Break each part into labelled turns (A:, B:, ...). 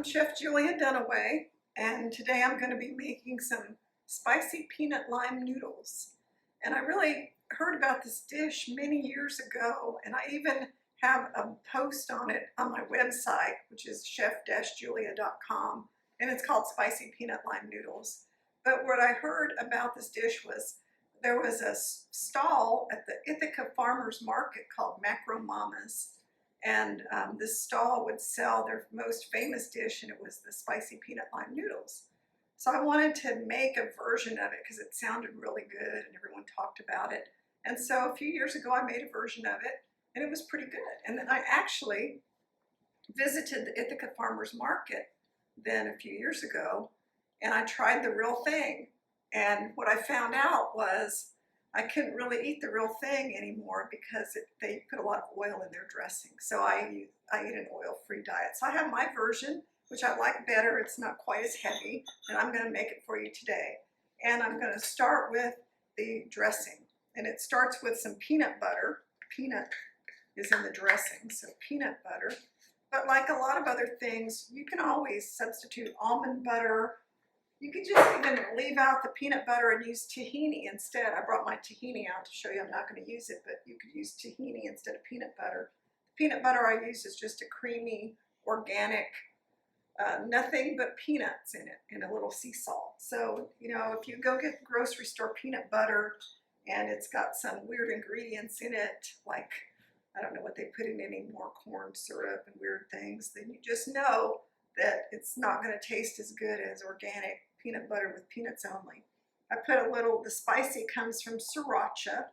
A: I'm Chef Julia Dunaway, and today I'm going to be making some spicy peanut lime noodles. And I really heard about this dish many years ago, and I even have a post on it on my website, which is chef-julia.com, and it's called Spicy Peanut Lime Noodles. But what I heard about this dish was there was a stall at the Ithaca Farmers Market called Macro Mama's. And this stall would sell their most famous dish, and it was the spicy peanut lime noodles. So I wanted to make a version of it because it sounded really good and everyone talked about it. And so a few years ago I made a version of it, and it was pretty good. And then I actually visited the Ithaca Farmers Market then a few years ago, and I tried the real thing. And what I found out was I couldn't really eat the real thing anymore because they put a lot of oil in their dressing. So I eat an oil-free diet. So I have my version, which I like better. It's not quite as heavy, and I'm going to make it for you today. And I'm going to start with the dressing. And it starts with some peanut butter. Peanut is in the dressing, so peanut butter. But like a lot of other things, you can always substitute almond butter. You could just even leave out the peanut butter and use tahini instead. I brought my tahini out to show you. I'm not going to use it, but you could use tahini instead of peanut butter. The peanut butter I use is just a creamy, organic, nothing but peanuts in it and a little sea salt. So, you know, if you go get grocery store peanut butter and it's got some weird ingredients in it, like, I don't know what they put in anymore, corn syrup and weird things, then you just know that it's not going to taste as good as organic peanut butter with peanuts only. I put a little, the spicy comes from Sriracha,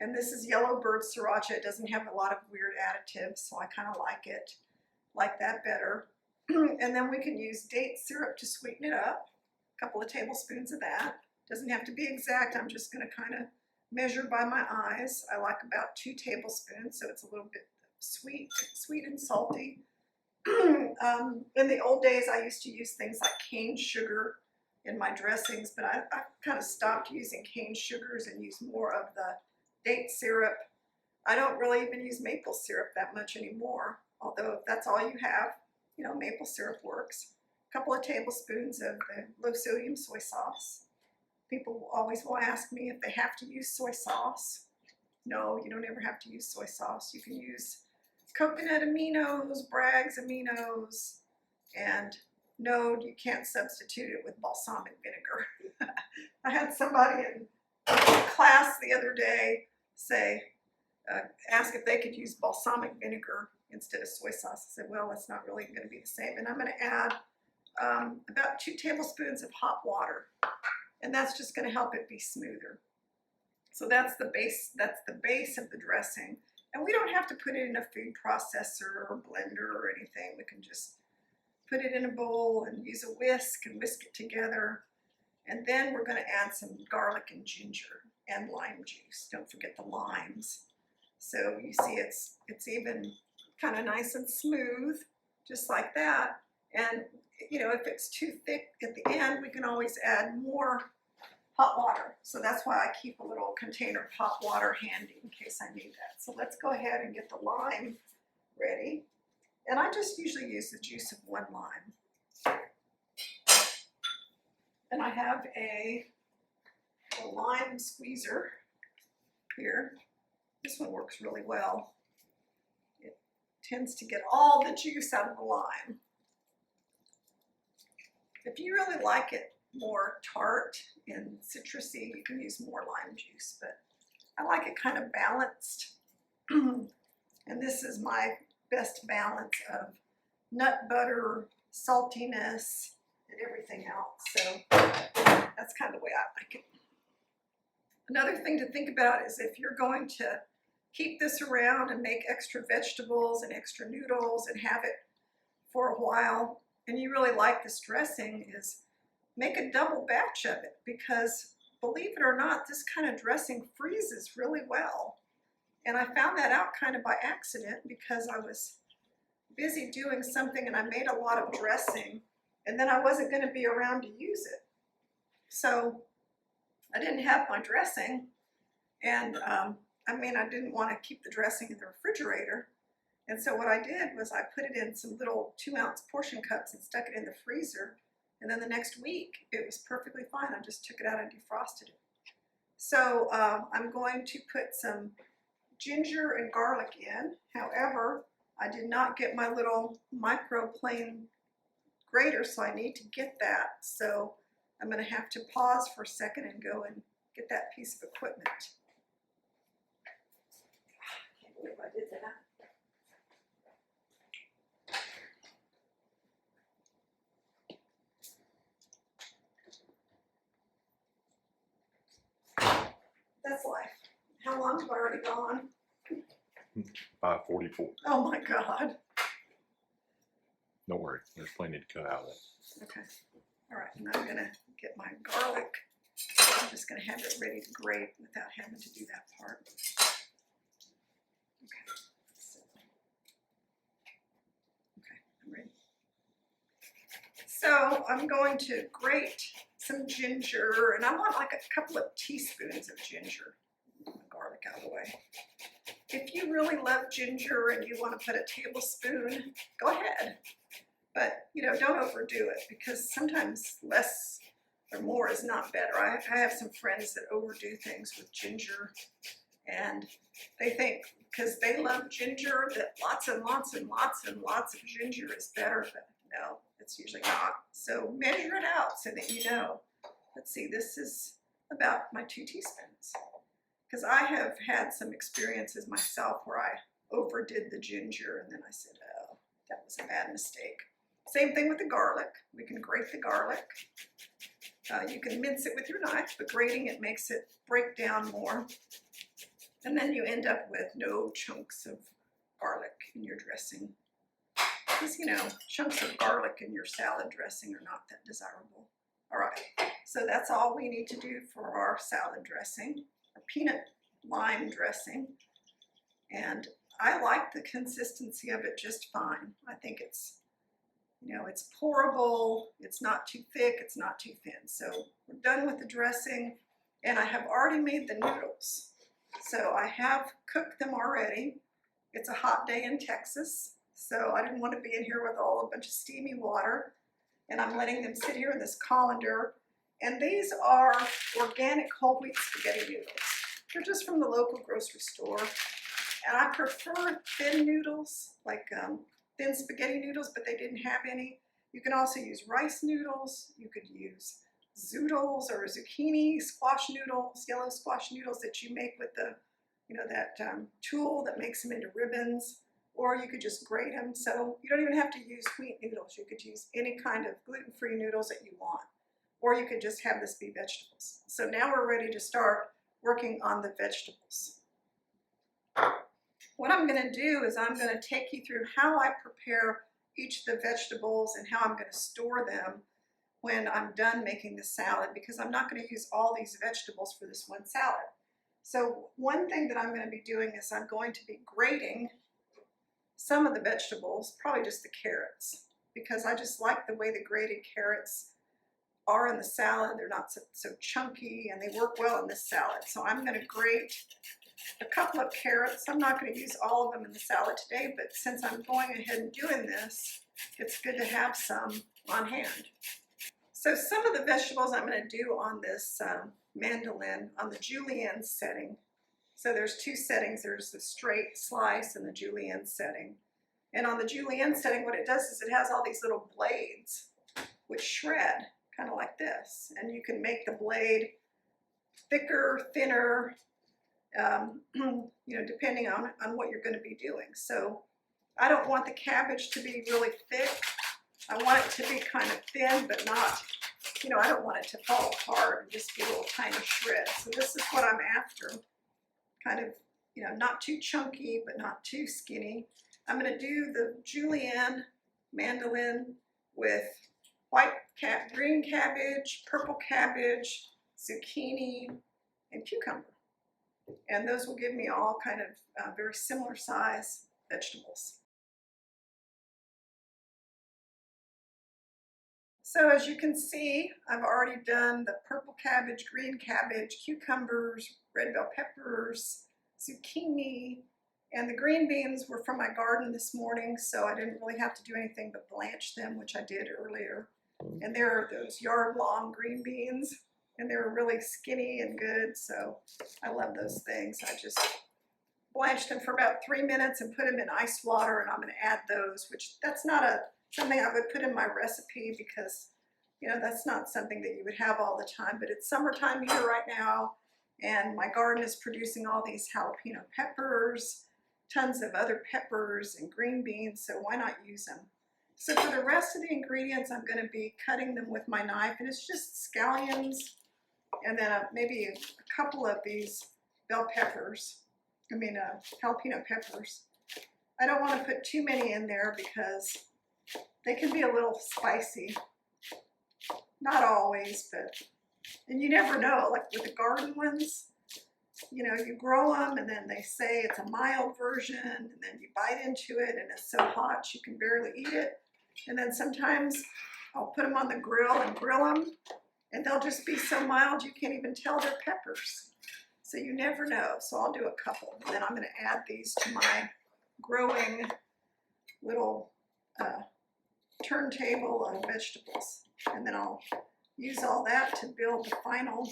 A: and this is Yellowbird Sriracha. It doesn't have a lot of weird additives, so I kind of like that better. And then we can use date syrup to sweeten it up, a couple of tablespoons of that. Doesn't have to be exact, I'm just going to kind of measure by my eyes. I like about 2 tablespoons, so it's a little bit sweet and salty. In the old days, I used to use things like cane sugar in my dressings, but I kind of stopped using cane sugars and use more of the date syrup. I don't really even use maple syrup that much anymore, although if that's all you have, you know, maple syrup works. A couple of tablespoons of the low sodium soy sauce. People always will ask me if they have to use soy sauce. No, you don't ever have to use soy sauce. You can use coconut aminos, Bragg's aminos, and no, you can't substitute it with balsamic vinegar. I had somebody in class the other day ask if they could use balsamic vinegar instead of soy sauce. I said, well, it's not really going to be the same. And I'm going to add about 2 tablespoons of hot water, and that's just going to help it be smoother. So that's the base of the dressing. And we don't have to put it in a food processor or blender or anything. We can just put it in a bowl and use a whisk and whisk it together. And then we're going to add some garlic and ginger and lime juice. Don't forget the limes. So you see it's even kind of nice and smooth, just like that. And you know, if it's too thick at the end, we can always add more hot water. So that's why I keep a little container of hot water handy in case I need that. So let's go ahead and get the lime ready. And I just usually use the juice of 1 lime. And I have a lime squeezer here. This one works really well. It tends to get all the juice out of the lime. If you really like it more tart and citrusy, you can use more lime juice, but I like it kind of balanced. And this is my best balance of nut butter, saltiness, and everything else. So that's kind of the way I like it. Another thing to think about is if you're going to keep this around and make extra vegetables and extra noodles and have it for a while, and you really like this dressing, is make a double batch of it, because believe it or not, this kind of dressing freezes really well. And I found that out kind of by accident because I was busy doing something and I made a lot of dressing, and then I wasn't going to be around to use it. So I didn't have my dressing, and I didn't want to keep the dressing in the refrigerator. And so what I did was I put it in some little 2-ounce portion cups and stuck it in the freezer. And then the next week, it was perfectly fine. I just took it out and defrosted it. So I'm going to put some ginger and garlic in. However, I did not get my little microplane grater, so I need to get that. So I'm going to have to pause for a second and go and get that piece of equipment. I can't believe I did that. That's life. How long have I already gone?
B: 5:44.
A: Oh my God.
B: Don't worry, there's plenty to cut out of it.
A: Okay. All right, and I'm gonna get my garlic. I'm just gonna have it ready to grate without having to do that part. Okay, I'm ready. So I'm going to grate some ginger, and I want like a couple of teaspoons of ginger. Get my garlic out of the way. If you really love ginger and you want to put a tablespoon, go ahead. But, you know, don't overdo it, because sometimes less or more is not better. I have some friends that overdo things with ginger, and they think because they love ginger that lots and lots and lots and lots of ginger is better, but no, it's usually not. So measure it out so that you know. Let's see, this is about my 2 teaspoons. Because I have had some experiences myself where I overdid the ginger, and then I said, oh, that was a bad mistake. Same thing with the garlic. We can grate the garlic. You can mince it with your knife, but grating it makes it break down more. And then you end up with no chunks of garlic in your dressing. Because, you know, chunks of garlic in your salad dressing are not that desirable. All right, so that's all we need to do for our salad dressing, our peanut lime dressing. And I like the consistency of it just fine. I think it's, you know, it's pourable, it's not too thick, it's not too thin. So we're done with the dressing, and I have already made the noodles. So I have cooked them already. It's a hot day in Texas, so I didn't want to be in here with a bunch of steamy water, and I'm letting them sit here in this colander. And these are organic whole wheat spaghetti noodles. They're just from the local grocery store, and I prefer thin noodles, like thin spaghetti noodles, but they didn't have any. You can also use rice noodles. You could use zoodles or zucchini squash noodles, yellow squash noodles that you make with the, you know, that tool that makes them into ribbons, or you could just grate them. So you don't even have to use wheat noodles. You could use any kind of gluten-free noodles that you want, or you could just have this be vegetables. So now we're ready to start working on the vegetables. What I'm going to do is I'm going to take you through how I prepare each of the vegetables and how I'm going to store them when I'm done making the salad, because I'm not going to use all these vegetables for this one salad. So one thing that I'm going to be doing is I'm going to be grating some of the vegetables, probably just the carrots, because I just like the way the grated carrots are in the salad. They're not so chunky, and they work well in this salad. So I'm going to grate a couple of carrots. I'm not going to use all of them in the salad today, but since I'm going ahead and doing this, it's good to have some on hand. So some of the vegetables I'm going to do on this mandoline, on the julienne setting. So there's 2 settings. There's the straight slice and the julienne setting. And on the julienne setting, what it does is it has all these little blades which shred, kind of like this. And you can make the blade thicker, thinner, you know, depending on what you're going to be doing. So I don't want the cabbage to be really thick. I want it to be kind of thin, but not, you know, I don't want it to fall apart and just be little tiny shreds. So this is what I'm after. Kind of, you know, not too chunky, but not too skinny. I'm going to do the julienne mandoline with green cabbage, purple cabbage, zucchini, and cucumber. And those will give me all kind of very similar size vegetables. So as you can see, I've already done the purple cabbage, green cabbage, cucumbers, red bell peppers, zucchini, And the green beans were from my garden this morning, so I didn't really have to do anything but blanch them, which I did earlier. And they're those yard-long green beans, and they're really skinny and good, so I love those things. I just blanched them for about 3 minutes and put them in ice water, and I'm going to add those, which that's not something I would put in my recipe because, you know, that's not something that you would have all the time, but it's summertime here right now, and my garden is producing all these jalapeno peppers, tons of other peppers and green beans, so why not use them? So for the rest of the ingredients, I'm going to be cutting them with my knife, and it's just scallions, and then maybe a couple of these bell peppers, jalapeno peppers. I don't want to put too many in there because they can be a little spicy. Not always, but, and you never know, like with the garden ones, you know, you grow them and then they say it's a mild version, and then you bite into it and it's so hot you can barely eat it. And then sometimes I'll put them on the grill and grill them, and they'll just be so mild you can't even tell they're peppers. So you never know. So I'll do a couple. And then I'm going to add these to my growing little turntable of vegetables. And then I'll use all that to build the final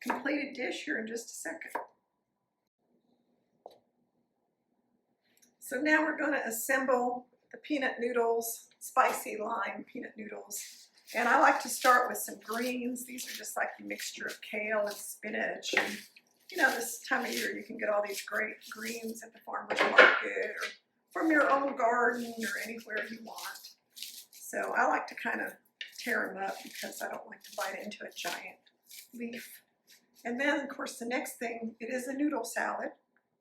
A: completed dish here in just a second. So now we're going to assemble the peanut noodles, spicy lime peanut noodles. And I like to start with some greens. These are just like a mixture of kale and spinach. And, you know, this time of year you can get all these great greens at the farmer's market or from your own garden or anywhere you want. So I like to kind of tear them up because I don't like to bite into a giant leaf. And then, of course, the next thing, it is a noodle salad.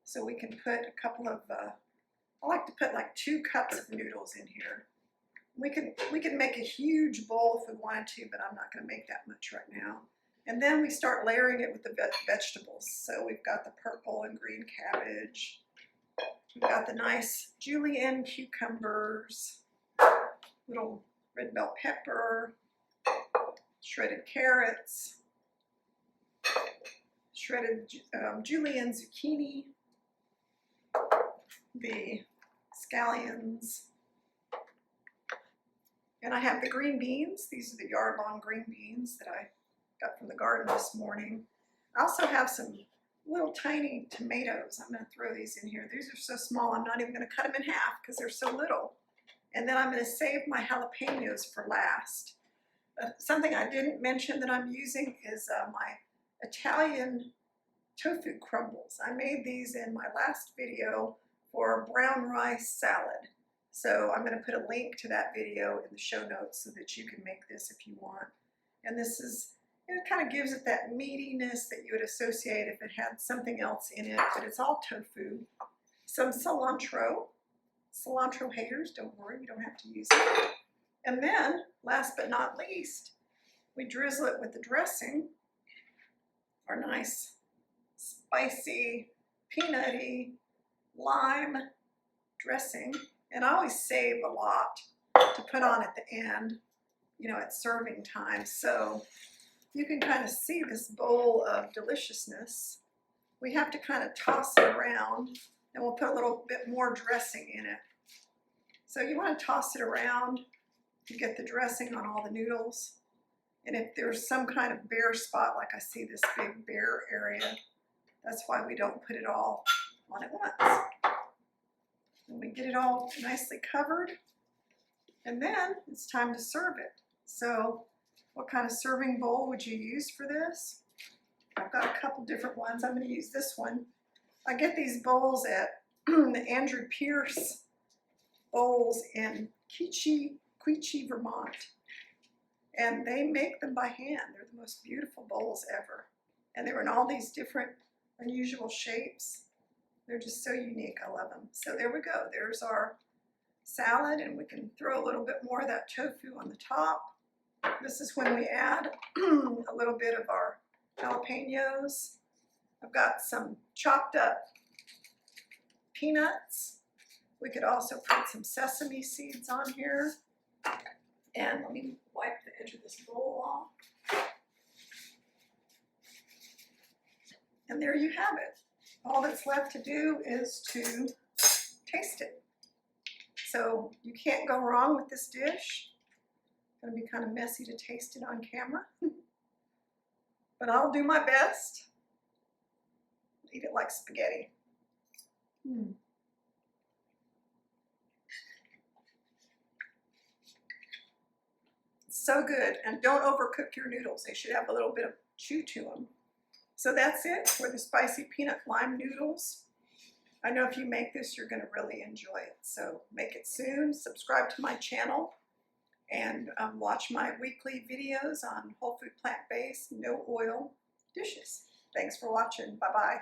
A: So we can put a couple of, I like to put like 2 cups of noodles in here. We could make a huge bowl if we wanted to, but I'm not going to make that much right now. And then we start layering it with the vegetables. So we've got the purple and green cabbage. We've got the nice julienne cucumbers, little red bell pepper, shredded carrots, shredded julienne zucchini, the scallions, and I have the green beans. These are the yard-long green beans that I got from the garden this morning. I also have some little tiny tomatoes. I'm going to throw these in here. These are so small I'm not even going to cut them in half because they're so little. And then I'm going to save my jalapenos for last. Something I didn't mention that I'm using is my Italian tofu crumbles. I made these in my last video for brown rice salad. So I'm going to put a link to that video in the show notes so that you can make this if you want. And this is, it kind of gives it that meatiness that you would associate if it had something else in it, but it's all tofu. Some cilantro. Cilantro haters, don't worry, you don't have to use it. And then, last but not least, we drizzle it with the dressing, our nice spicy, peanutty lime dressing. And I always save a lot to put on at the end, you know, at serving time. So you can kind of see this bowl of deliciousness. We have to kind of toss it around, and we'll put a little bit more dressing in it. So you want to toss it around to get the dressing on all the noodles. And if there's some kind of bare spot, like I see this big bare area, that's why we don't put it all on at once. And we get it all nicely covered, and then it's time to serve it. So what kind of serving bowl would you use for this? I've got a couple different ones. I'm going to use this one. I get these bowls at the Andrew Pierce bowls in Quechee, Vermont. And they make them by hand. They're the most beautiful bowls ever. And they were in all these different unusual shapes. They're just so unique. I love them. So there we go. There's our salad, and we can throw a little bit more of that tofu on the top. This is when we add a little bit of our jalapenos. I've got some chopped up peanuts. We could also put some sesame seeds on here. And let me wipe the edge of this bowl off. And there you have it. all that's left to do is to taste it. So you can't go wrong with this dish. It's gonna be kind of messy to taste it on camera, but I'll do my best. Eat it like spaghetti. So good, and don't overcook your noodles. They should have a little bit of chew to them. So that's it for the spicy peanut lime noodles. I know if you make this, you're going to really enjoy it. So make it soon. Subscribe to my channel and watch my weekly videos on whole food, plant-based, no oil dishes. Thanks for watching. Bye-bye.